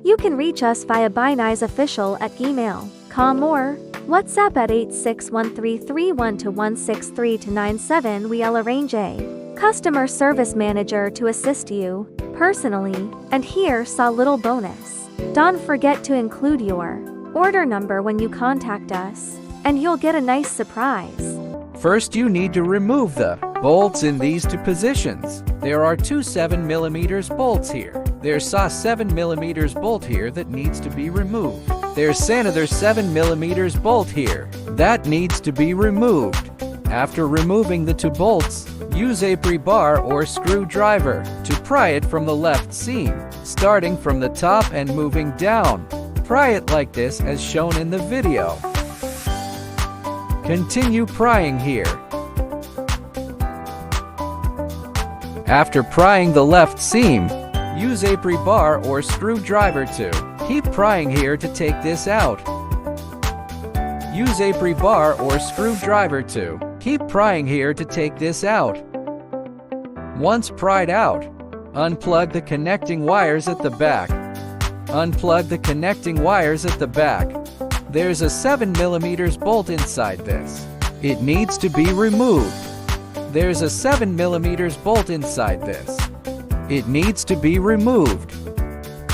You can reach us via binizeofficial at email.com or WhatsApp at 8613312163-97. We'll arrange a customer service manager to assist you personally. And here's a little bonus. Don't forget to include your order number when you contact us, and you'll get a nice surprise. First, you need to remove the bolts in these two positions. There are two 7mm bolts here. There's a 7mm bolt here that needs to be removed. There's another 7mm bolt here that needs to be removed. After removing the two bolts, use a pre-bar or screwdriver to pry it from the left seam, starting from the top and moving down. Pry it like this as shown in the video. Continue prying here. After prying the left seam, use a pre-bar or screwdriver to keep prying here to take this out. Use a pre-bar or screwdriver to keep prying here to take this out. Once pried out, unplug the connecting wires at the back. Unplug the connecting wires at the back. There's a 7mm bolt inside this. It needs to be removed. There's a 7mm bolt inside this. It needs to be removed.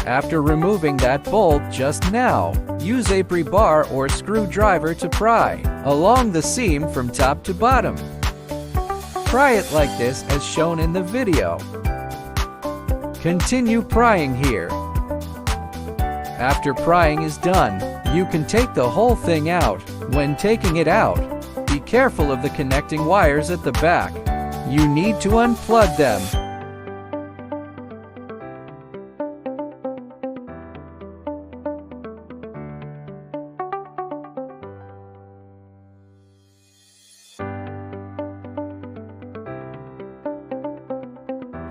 After removing that bolt just now, use a pre-bar or screwdriver to pry along the seam from top to bottom. Pry it like this as shown in the video. Continue prying here. After prying is done, you can take the whole thing out. When taking it out, be careful of the connecting wires at the back. You need to unplug them.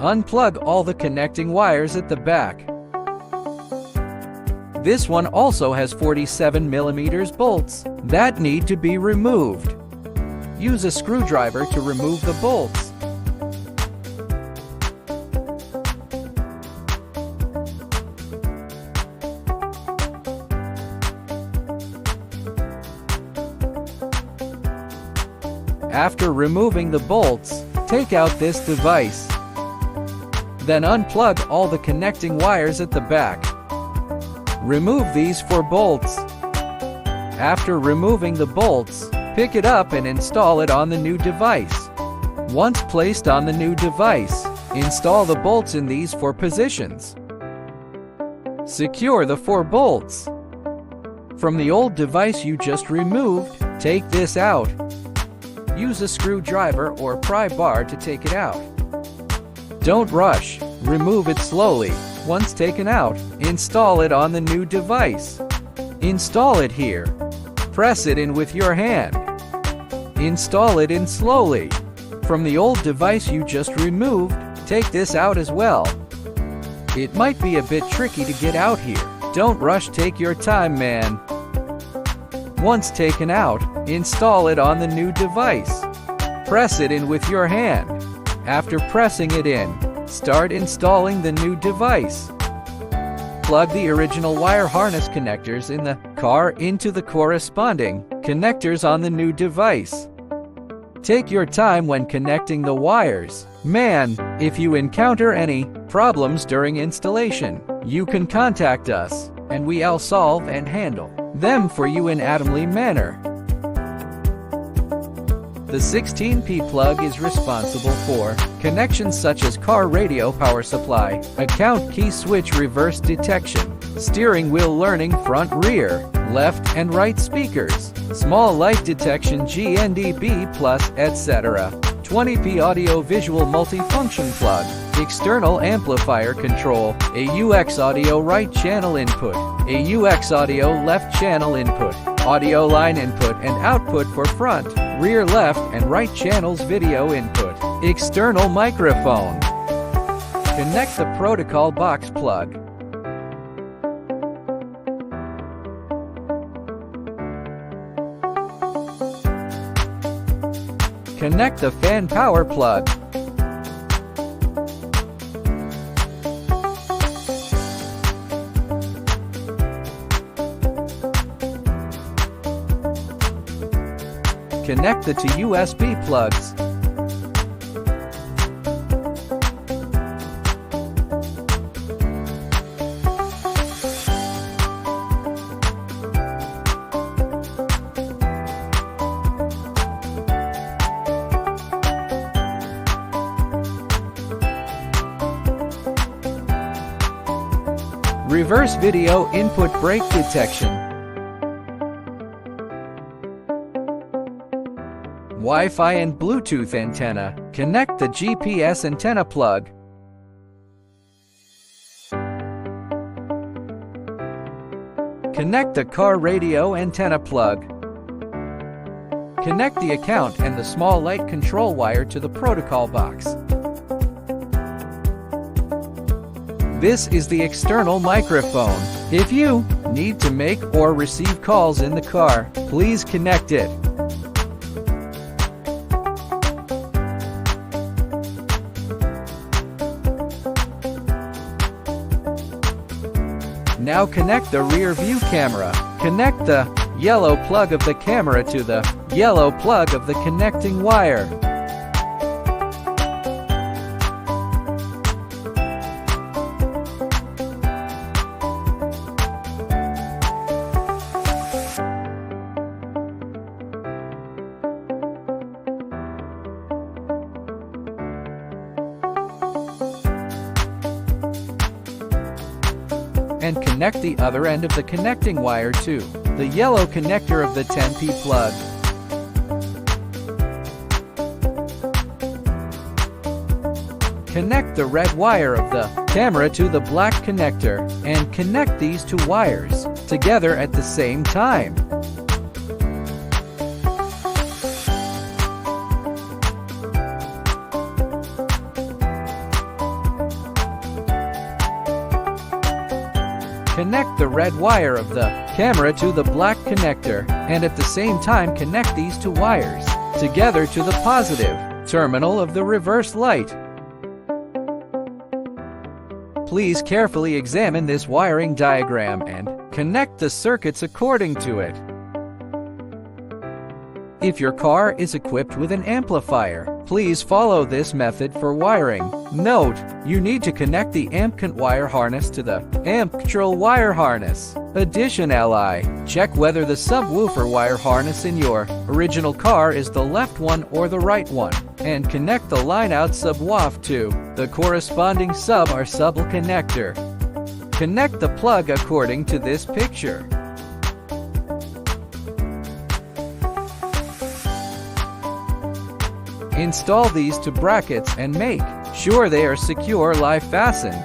Unplug all the connecting wires at the back. This one also has 47mm bolts that need to be removed. Use a screwdriver to remove the bolts. After removing the bolts, take out this device. Then unplug all the connecting wires at the back. Remove these 4 bolts. After removing the bolts, pick it up and install it on the new device. Once placed on the new device, install the bolts in these 4 positions. Secure the 4 bolts. From the old device you just removed, take this out. Use a screwdriver or pry bar to take it out. Don't rush, remove it slowly. Once taken out, install it on the new device. Install it here. Press it in with your hand. Install it in slowly. From the old device you just removed, take this out as well. It might be a bit tricky to get out here. Don't rush, take your time, man. Once taken out, install it on the new device. Press it in with your hand. After pressing it in, start installing the new device. Plug the original wire harness connectors in the car into the corresponding connectors on the new device. Take your time when connecting the wires. Man, if you encounter any problems during installation, you can contact us, and we'll solve and handle them for you in a timely manner. The 16P plug is responsible for connections such as car radio power supply, account key switch reverse detection, steering wheel learning front rear, left and right speakers, small light detection GNDB+, etc. 20P audio visual multifunction plug, external amplifier control, a UX audio right channel input, a UX audio left channel input, audio line input and output for front, rear left and right channels video input, external microphone. Connect the protocol box plug. Connect the fan power plug. Connect the two USB plugs. Reverse video input brake detection. Wi-Fi and Bluetooth antenna. Connect the GPS antenna plug. Connect the car radio antenna plug. Connect the account and the small light control wire to the protocol box. This is the external microphone. If you need to make or receive calls in the car, please connect it. Now connect the rear view camera. Connect the yellow plug of the camera to the yellow plug of the connecting wire. And connect the other end of the connecting wire to the yellow connector of the 10P plug. Connect the red wire of the camera to the black connector and connect these two wires together at the same time. Connect the red wire of the camera to the black connector, and at the same time connect these two wires together to the positive terminal of the reverse light. Please carefully examine this wiring diagram and connect the circuits according to it. If your car is equipped with an amplifier, please follow this method for wiring. Note, you need to connect the amp wire harness to the amp control wire harness. Additionally, check whether the subwoofer wire harness in your original car is the left one or the right one, and connect the line-out subwoofer to the corresponding sub or sub connector. Connect the plug according to this picture. Install these two brackets and make sure they are secure live fastened.